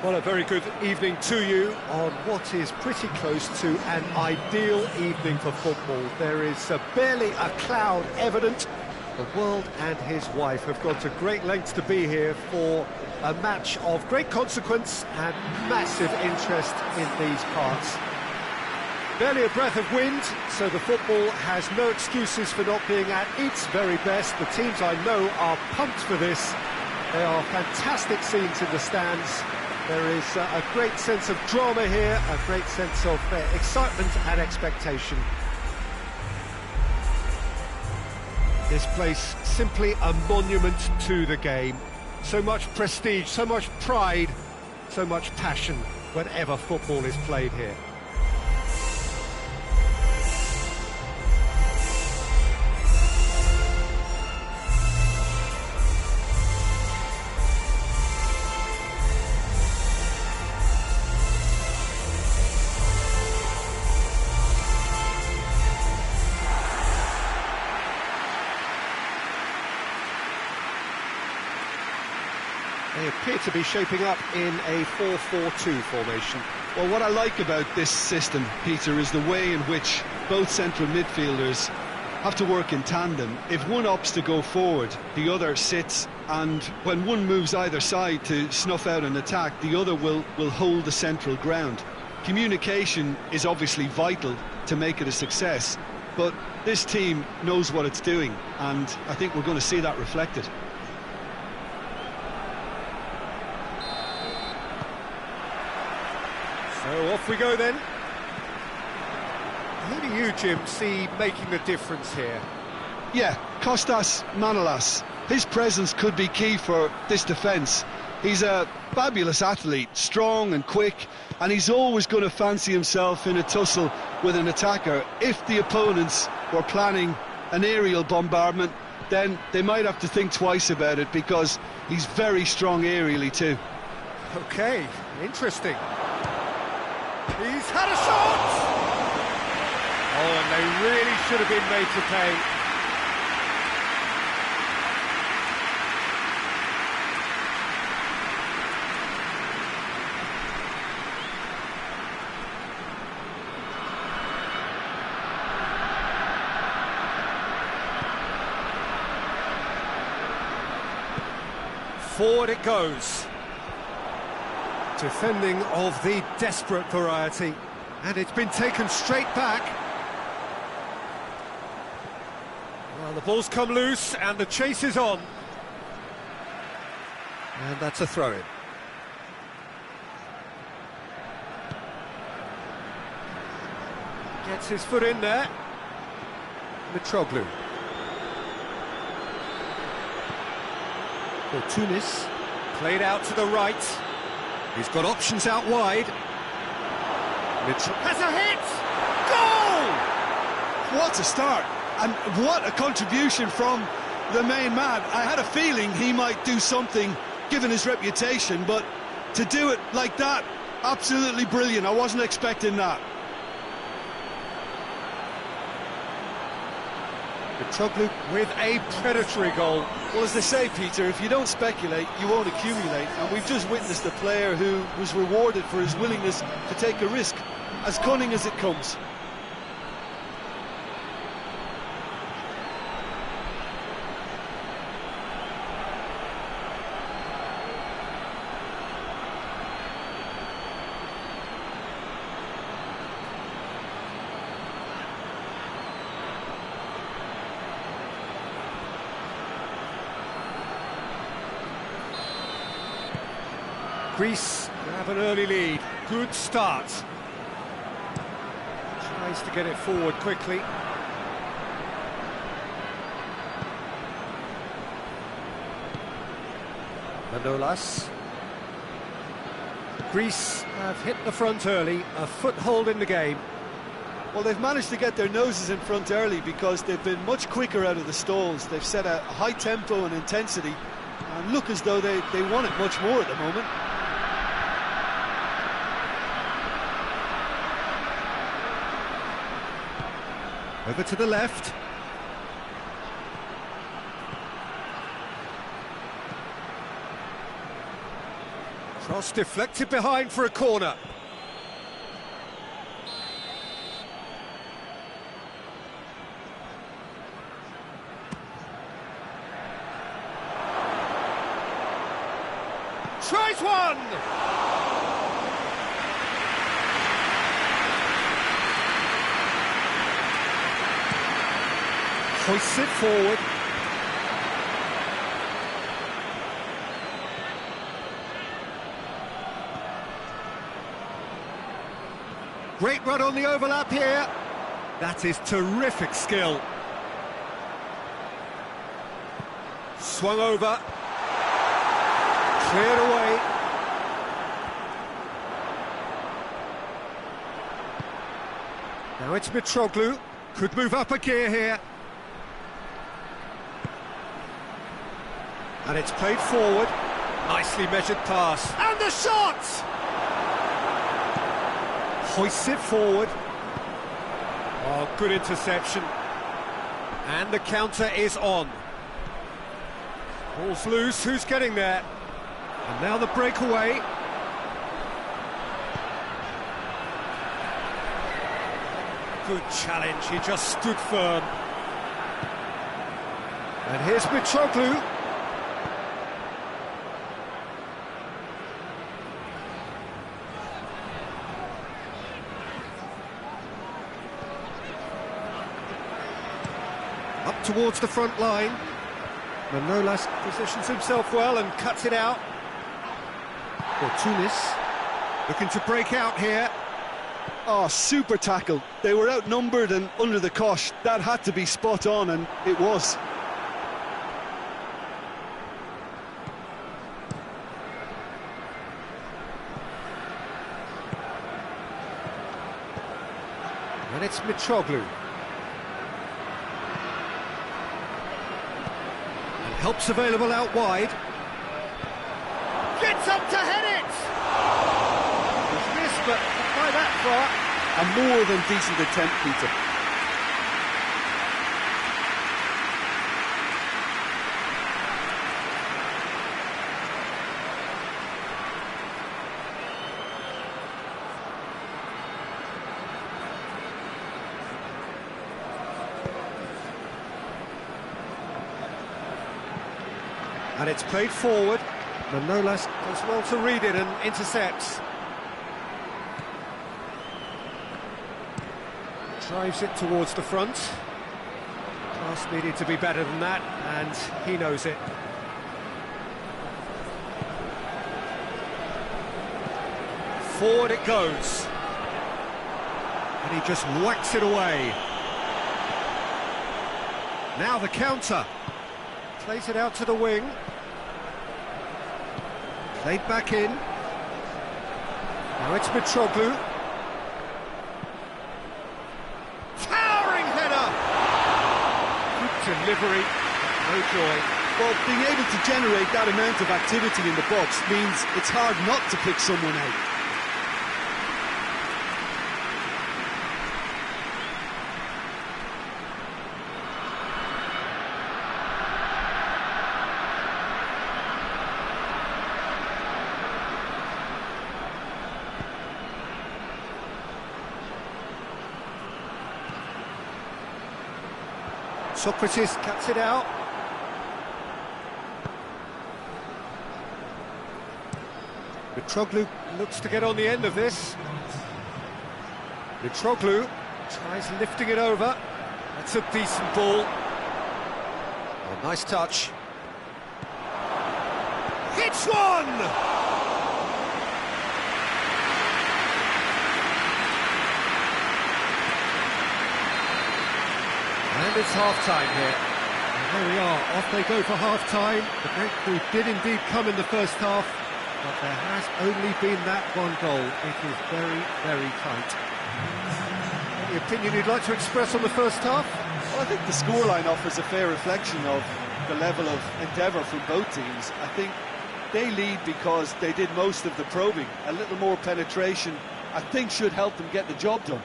Well, a very good evening to you on what is pretty close to an ideal evening for football. There is barely a cloud evident. The world and his wife have gone to great lengths to be here for a match of great consequence and massive interest in these parts. Barely a breath of wind, so the football has no excuses for not being at its very best. The teams I know are pumped for this. There are fantastic scenes in the stands. There is a great sense of drama here, a great sense of excitement and expectation. This place, simply a monument to the game. So much prestige, so much pride, so much passion whenever football is played here. They appear to be shaping up in a 4-4-2 formation. Well, what I like about this system, Peter, is the way in which both central midfielders have to work in tandem. If one opts to go forward, the other sits, and when one moves either side to snuff out an attack, the other will hold the central ground. Communication is obviously vital to make it a success, but this team knows what it's doing, and I think we're going to see that reflected. So off we go then. Who do you, Jim, see making the difference here? Yeah, Kostas Manolas. His presence could be key for this defence. He's a fabulous athlete, strong and quick, and he's always going to fancy himself in a tussle with an attacker. If the opponents were planning an aerial bombardment, then they might have to think twice about it, because he's very strong aerially too. Okay, interesting. He's had a shot! Oh, and they really should have been made to pay. Forward it goes. Defending of the desperate variety, and it's been taken straight back. Well, the ball's come loose and the chase is on, and that's a throw-in. Gets his foot in there. Mitroglou. Fortunis played out to the right. He's got options out wide. Has a hit! Goal! What a start, and what a contribution from the main man. I had a feeling he might do something, given his reputation, but to do it like that, absolutely brilliant. I wasn't expecting that. Mitroglou with a predatory goal. Well, as they say, Peter, if you don't speculate, you won't accumulate. And we've just witnessed a player who was rewarded for his willingness to take a risk, as cunning as it comes. Greece have an early lead. Good start. Tries to get it forward quickly. Manolas. Greece have hit the front early, a foothold in the game. Well, they've managed to get their noses in front early because they've been much quicker out of the stalls. They've set a high tempo and intensity and look as though they want it much more at the moment. Over to the left. Cross deflected behind for a corner. Tries one! Hoists it forward. Great run on the overlap here. That is terrific skill. Swung over. Cleared away. Now it's Mitroglou. Could move up a gear here. And it's played forward. Nicely measured pass. And the shot! Hoists it forward. Oh, good interception. And the counter is on. Ball's loose, who's getting there? And now the breakaway. Good challenge, he just stood firm. And here's Mitroglou. Up towards the front line. Manolas positions himself well and cuts it out. For Tunis, looking to break out here. Oh, super tackle. They were outnumbered and under the cosh. That had to be spot on, and it was. And it's Mitroglou. And help's available out wide. Gets up to head it! It's missed, but not by that far. A more than decent attempt, Peter. And it's played forward. Manolas does well to read it and intercepts. Drives it towards the front. Pass needed to be better than that, and he knows it. Forward it goes. And he just whacks it away. Now the counter. Plays it out to the wing. Played back in. Now it's Mitroglou. Towering header! Good delivery, no joy. Well, being able to generate that amount of activity in the box means it's hard not to pick someone out. Socrates cuts it out. Mitroglou looks to get on the end of this. Mitroglou tries lifting it over. That's a decent ball. Oh, nice touch. Hits one! And it's half-time here. And there we are, off they go for half-time. The breakthrough did indeed come in the first half, but there has only been that one goal. It is very, very tight. Any opinion you'd like to express on the first half? Well, I think the scoreline offers a fair reflection of the level of endeavour from both teams. I think they lead because they did most of the probing. A little more penetration, I think, should help them get the job done.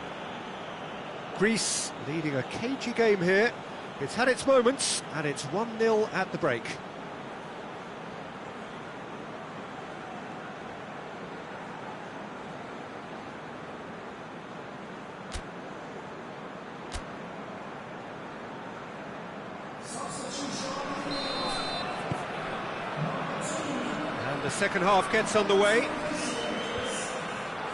Greece leading a cagey game here. It's had its moments, and it's 1-0 at the break. And the second half gets underway.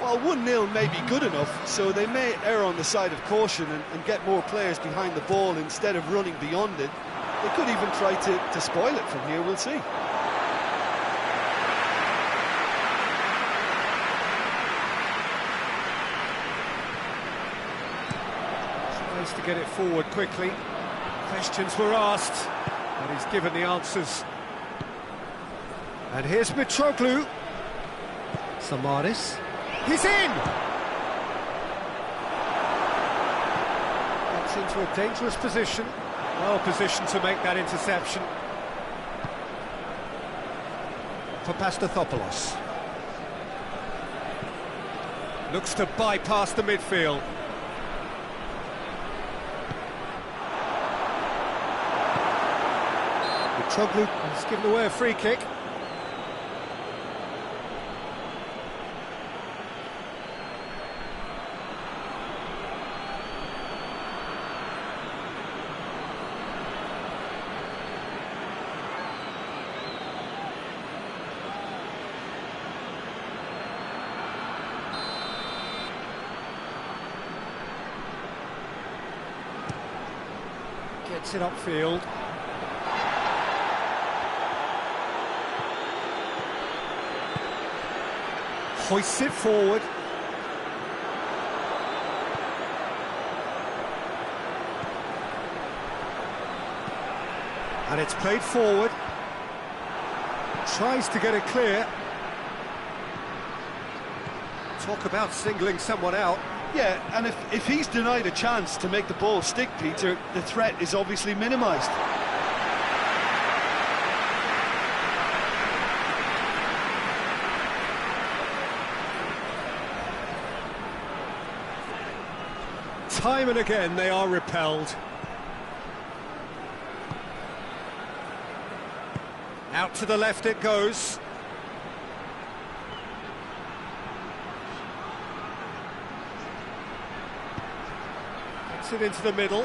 Well, 1-0 may be good enough, so they may err on the side of caution and get more players behind the ball instead of running beyond it. They could even try to spoil it from here, we'll see. Tries to get it forward quickly. Questions were asked, but he's given the answers. And here's Mitroglou. Samaris. He's in! Gets into a dangerous position. Well positioned to make that interception. For Pastathopoulos. Looks to bypass the midfield. Mitroglou has given away a free kick. Gets it upfield. Hoists it forward. And it's played forward. Tries to get it clear. Talk about singling someone out. Yeah, and if he's denied a chance to make the ball stick, Peter, the threat is obviously minimised. Time and again they are repelled. Out to the left it goes. It into the middle.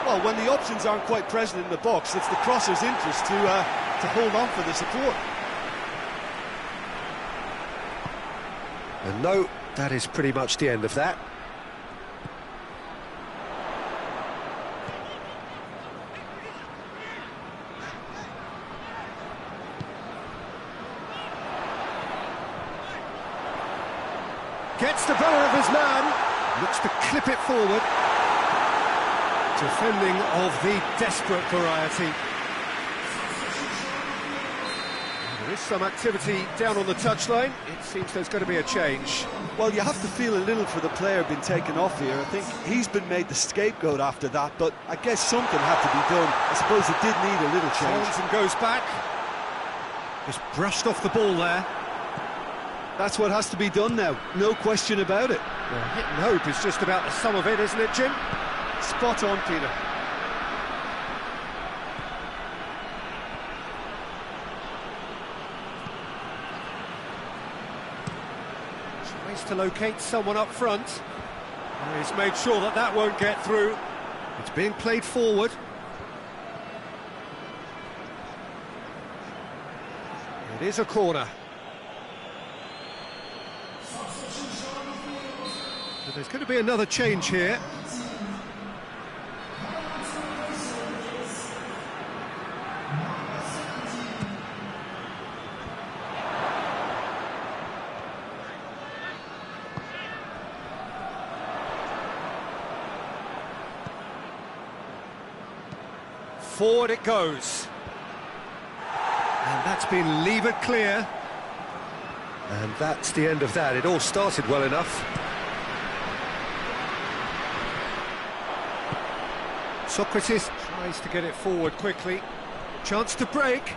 Well, when the options aren't quite present in the box, it's the crosser's interest to hold on for the support. And no, that is pretty much the end of that. Gets the better of his man. Looks to clip it forward. Defending of the desperate variety. There is some activity down on the touchline. It seems there's going to be a change. Well, you have to feel a little for the player being taken off here. I think he's been made the scapegoat after that, but I guess something had to be done. I suppose it did need a little change. Turns and goes back. Just brushed off the ball there. That's what has to be done now, no question about it. Well, hit and hope is just about the sum of it, isn't it, Jim? Spot on, Peter. Tries to locate someone up front. And he's made sure that that won't get through. It's being played forward. It is a corner. So there's going to be another change here. Forward it goes. And that's been levered clear. And that's the end of that. It all started well enough. Socrates tries to get it forward quickly. Chance to break.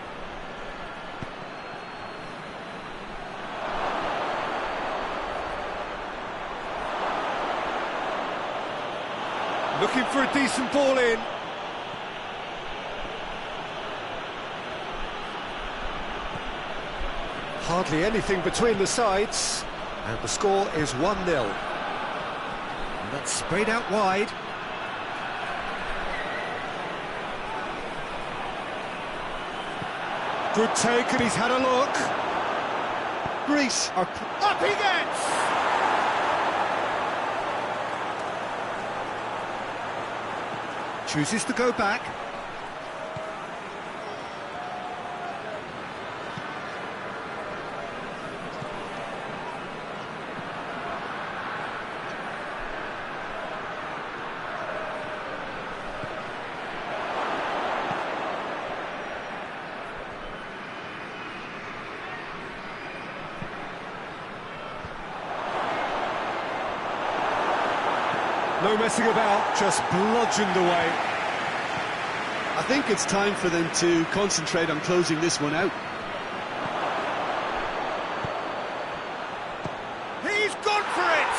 Looking for a decent ball in. Hardly anything between the sides. And the score is 1-0. And that's sprayed out wide. Good take, and he's had a look. Greece are... Up he gets! Chooses to go back. No messing about, just bludgeoned away. I think it's time for them to concentrate on closing this one out. He's gone for it!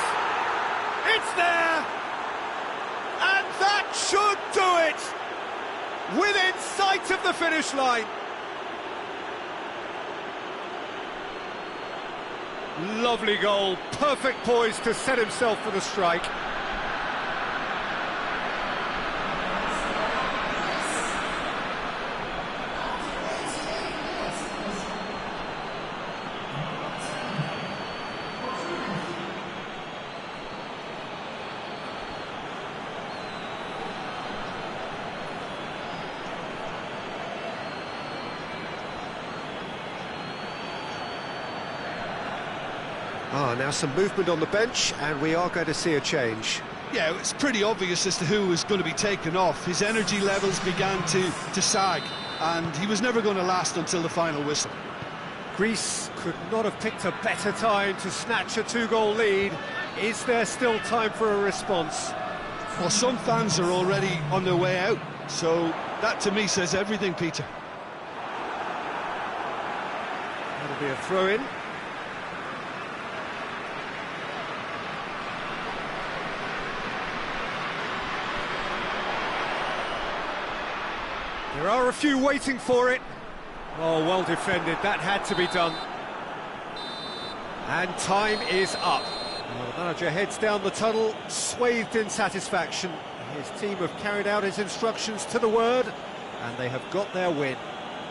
It's there! And that should do it! Within sight of the finish line. Lovely goal, perfect poise to set himself for the strike. Now some movement on the bench, and we are going to see a change. Yeah, it's pretty obvious as to who was going to be taken off. His energy levels began to sag, and he was never going to last until the final whistle. Greece could not have picked a better time to snatch a two-goal lead. Is there still time for a response? Well, some fans are already on their way out, so that to me says everything, Peter. That'll be a throw-in. There are a few waiting for it. Oh, well defended, that had to be done. And time is up. Well, the manager heads down the tunnel, swathed in satisfaction. His team have carried out his instructions to the word, and they have got their win.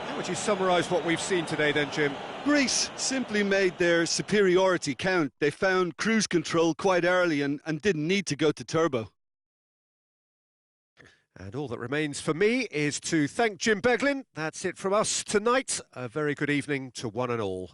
How would you summarise what we've seen today then, Jim? Greece simply made their superiority count. They found cruise control quite early and didn't need to go to turbo. And all that remains for me is to thank Jim Beglin. That's it from us tonight. A very good evening to one and all.